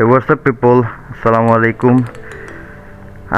WhatsApp people, আসসালামু আলাইকুম।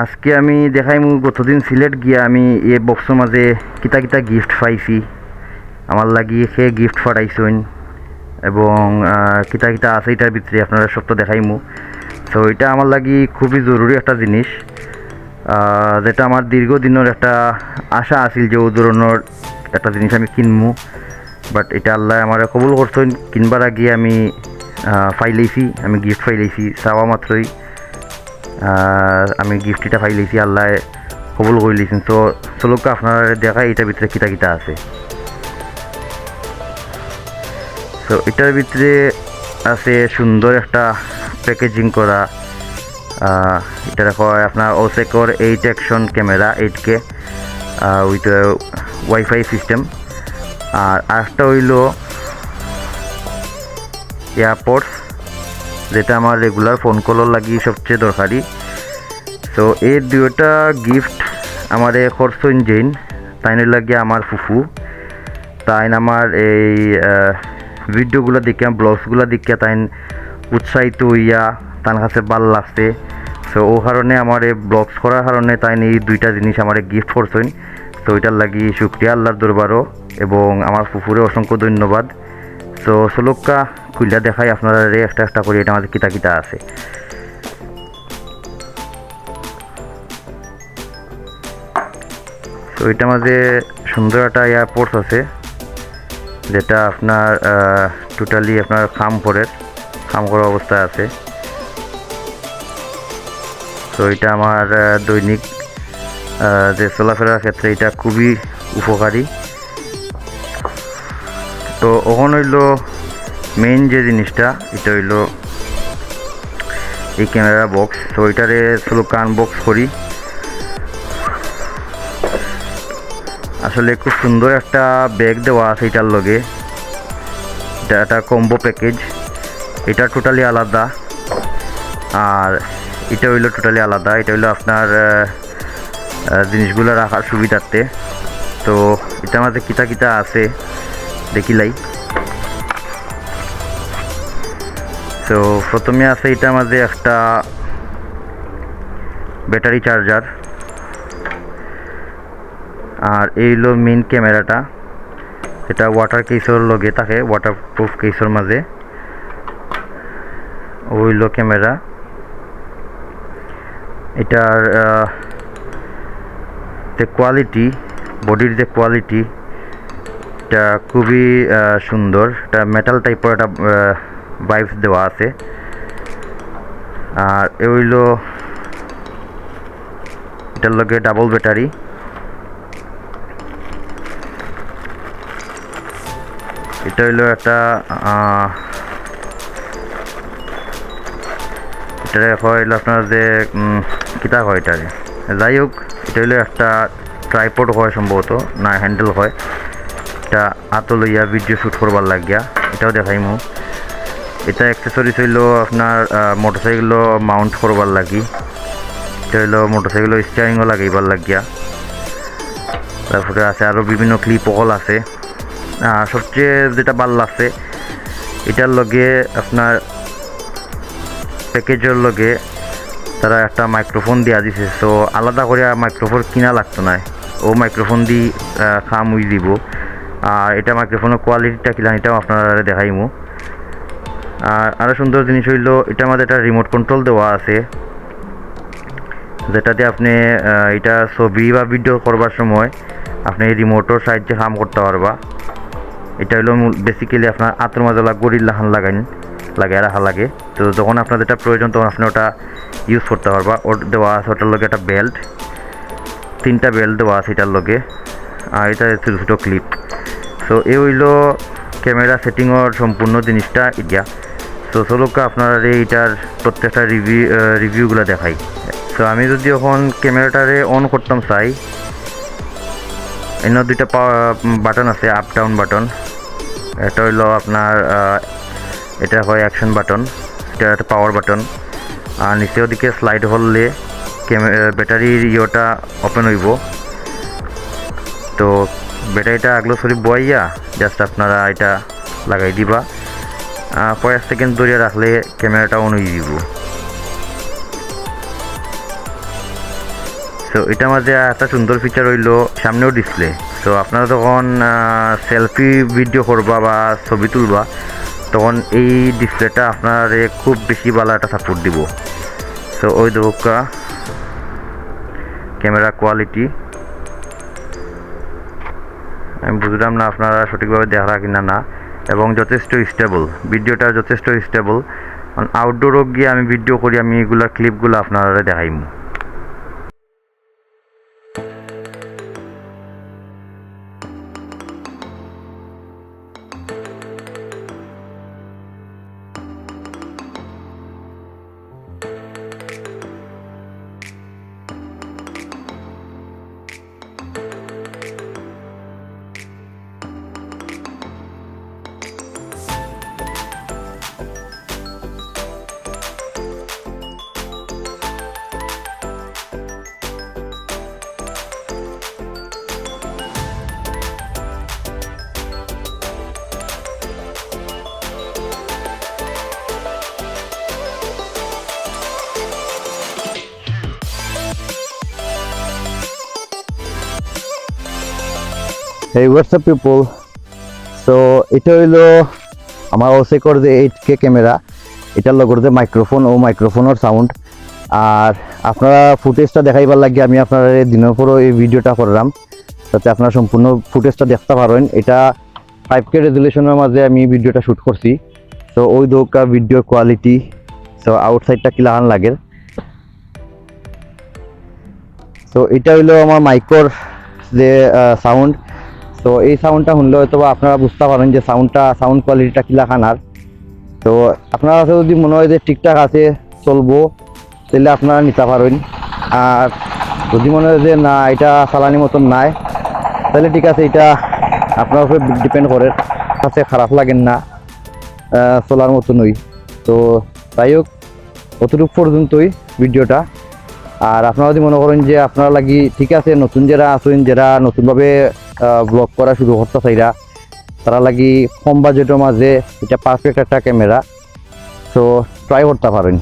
আজকে আমি দেখাইমু গতদিন সিলেট গিয়া আমি এ বক্সের মাঝে কিতা কিতা গিফট পাইছি। আমার লাগি সে গিফট পাঠাইছেন এবং কিতা কিতা আছে এটার ভিতরে আপনারা সব তো দেখাইমু। তো এটা আমার লাগি খুবই জরুরি একটা জিনিস, যেটা আমার দীর্ঘদিনের একটা আশা আছিল যে ও ধরনের একটা জিনিস আমি কিনমু। বাট এটা আল্লাহ আমার কবুল করছেন। কিনবার আগে আমি ফাইলাইছি, আমি গিফট ফাইলাইছি চাওয়া মাত্রই আমি গিফটটা ফাইলাইছি, আল্লাহ কবুল করে লিছেন। তো চলুক আপনারা দেখা এটার ভিতরে কিতা কিতা আছে। তো এটার ভিতরে আছে সুন্দর একটা প্যাকেজিং করা, এটা হয় আপনার ওসেকর 8 action camera 8K with wifi system. আর আরেকটা হইল এয়ারপডস, যেটা আমার রেগুলার ফোন কলের লাগি সবচেয়ে দরকারি। তো এই দুইটা গিফট আমার খরচইন জেন তাইনের লাগিয়ে আমার ফুফু, তাইন আমার এই ভিডিওগুলো দেখে ব্লগসগুলো দেখে তাইন উৎসাহিত হইয়া তার কাছে ভাল লাগছে। তো ও কারণে আমার এই ব্লগস করার কারণে তাইন এই দুইটা জিনিস আমার গিফট করছেন। তো ওইটার লাগি শুক্রিয়া আল্লাহর দরবারও এবং আমার ফুফুরে অসংখ্য ধন্যবাদ। তো চলুকা খুললা দেখাই আপনারা একটা একটা করে এটা আমাদের কিতা কিতা আছে। তো এটা মাঝে সুন্দর একটা এয়ারপোর্টস আছে, যেটা আপনার টোটালি আপনার খাম করা অবস্থায় আছে। তো এটা আমার দৈনিক যে চলাফেরার ক্ষেত্রে এটা খুবই উপকারী। তো ওখানে হইল মেইন যে জিনিসটা, এটা হইল এই ক্যামেরা বক্স। তো এটারে চলুক আনবক্স করি। আসলে খুব সুন্দর একটা ব্যাগ দেওয়া আছে এটার লগে, এটা একটা কম্বো প্যাকেজ। এটা টোটালি আলাদা আর এটা হইলো টোটালি আলাদা। এটা হইলো আপনার জিনিসগুলো রাখার সুবিধার্থে। তো এটার মাঝে কিতা কিতা আছে দেখিলাই। তো প্রথমে আছে এটার মাঝে একটা ব্যাটারি চার্জার, আর এই হলো মেইন ক্যামেরাটা, এটা ওয়াটার কেসের লগে থাকে, ওয়াটারপ্রুফ কেসের মাঝে ওইলো ক্যামেরা। এটার যে কোয়ালিটি, বডির যে কোয়ালিটি, এটা খুবই সুন্দর। এটা মেটাল টাইপের একটা ভাইবস দেওয়া আছে। আর এ হইলো এটার লগে ডাবল ব্যাটারি। এটা হইলো একটা এটা হইলো আপনার যে কিতা হয় এটারে, যাই হোক এটা হইলো একটা ট্রাইপড হয় সম্ভবত, না হ্যান্ডেল হয়। এটা আতো লইয়া ভিডিও শ্যুট করবার লাগিয়া এটাও দেখাইমু। এটা অ্যাক্সেসরিজ হইলো আপনার মোটরসাইকেলও মাউন্ট করবার লাগি। এটা হইলো মোটরসাইকেলও স্টিয়ারিংও লাগাইবার লাগিয়া। তারপরে আছে আরও বিভিন্ন ক্লিপ অকল আছে। সবচেয়ে যেটা ভাল লাগছে এটার লগে আপনার প্যাকেজের লগে তারা একটা মাইক্রোফোন দিয়া দিছে। তো আলাদা করে মাইক্রোফোন কিনা লাগতো না, ও মাইক্রোফোন দিয়ে খাম উই দিব। আর এটা মাইক্রোফোনের কোয়ালিটিটা কিনা এটাও আপনারা দেখাইমু। আর আরও সুন্দর জিনিস হইল এটার মধ্যে একটা রিমোট কন্ট্রোল দেওয়া আছে, যেটাতে আপনি এটা ছবি বা ভিডিও করবার সময় আপনি রিমোটের সাহায্যে কাম করতে পারবা। এটা হলো বেসিক্যালি আপনার আতর মাজলা গড়ির লাহান লাগাই রাখা লাগে। তো যখন আপনার যেটা প্রয়োজন তখন আপনি ওটা ইউজ করতে পারবা। ওর দেওয়া আছে ওটার লগে একটা বেল্ট, 3টা বেল্ট দেওয়া আছে এটার লগে। আর এটা ছোটো ছোটো ক্লিপ। তো এই হইলো ক্যামেরা সেটিংয়ের সম্পূর্ণ জিনিসটা এটা। তো চলুকা আপনারা এইটার প্রত্যেকটা রিভিউগুলো দেখাই। তো আমি যদি এখন ক্যামেরাটারে অন করতাম চাই, এনে দুইটা বাটন আছে, আপ ডাউন বাটন। এটা হইলো আপনার এটা হয় অ্যাকশন বাটন, এটা একটা পাওয়ার বাটন। আর নিচে ওদিকে স্লাইড হলে ব্যাটারির ইয়েটা ওপেন হইব। তো ব্যাটারিটা আগলো সরি বইয়া জাস্ট আপনারা এটা লাগাই দিবা। কয়েক সেকেন্ড ধরে রাখলে ক্যামেরাটা অন হয়ে যাব। সো এটার মধ্যে একটা সুন্দর ফিচার হইল সামনেও ডিসপ্লে। সো আপনারা যখন সেলফি ভিডিও করবা বা ছবি তুলবা তখন এই ডিসপ্লেটা আপনার খুব বেশি ভালো একটা সাপোর্ট দিব। সো ওই দেখা ক্যামেরা কোয়ালিটি আমি বুঝলাম না আপনারা সঠিকভাবে দেখা কিনা না, এবং যথেষ্ট স্টেবল, ভিডিওটা যথেষ্ট স্টেবল। আউটডোরও গিয়ে আমি ভিডিও করি, আমি এগুলা ক্লিপগুলো আপনারা দেখাইম। Hey, what's up people? So এটা হইলো আমার ওসেকর যে 8K ক্যামেরা, এটার লগর যে মাইক্রোফোন ও মাইক্রোফোনের সাউন্ড। আর আপনারা ফুটেজটা দেখাইবার লাগে আমি আপনারা দিনের পরও এই ভিডিওটা করলাম যাতে আপনারা সম্পূর্ণ ফুটেজটা দেখতে পারেন। এটা 5K রেজুলেশনের মাঝে আমি ভিডিওটা শ্যুট করছি। তো ওই দোকা ভিডিও কোয়ালিটি, সো আউটসাইডটা কি লাগান লাগে। তো এটা হইলো আমার মাইক্রোর যে সাউন্ড। তো এই সাউন্ডটা শুনলে হয়তো আপনারা বুঝতে পারেন যে সাউন্ড কোয়ালিটিটা কিলা খানার। তো আপনার কাছে যদি মনে হয় যে ঠিকঠাক আছে চলবো তাহলে আপনারা নিতে পারেন, আর যদি মনে হয় যে না এটা চালানি মতন নাই তাহলে ঠিক আছে, এটা আপনার উপরে ডিপেন্ড করে, কাছে খারাপ লাগেন না চলার মতনই। তো যাই হোক অতটুকু পর্যন্তই ভিডিওটা। আর আপনারা যদি মনে করেন যে আপনারা লাগি ঠিক আছে, নতুন যারা আছেন যারা নতুনভাবে ব্লগ করা শুরু করতে চাইরা তারা লাগি কম বাজেটের মাঝে এটা পারফেক্ট একটা ক্যামেরা, সো ট্রাই করতে পারেন।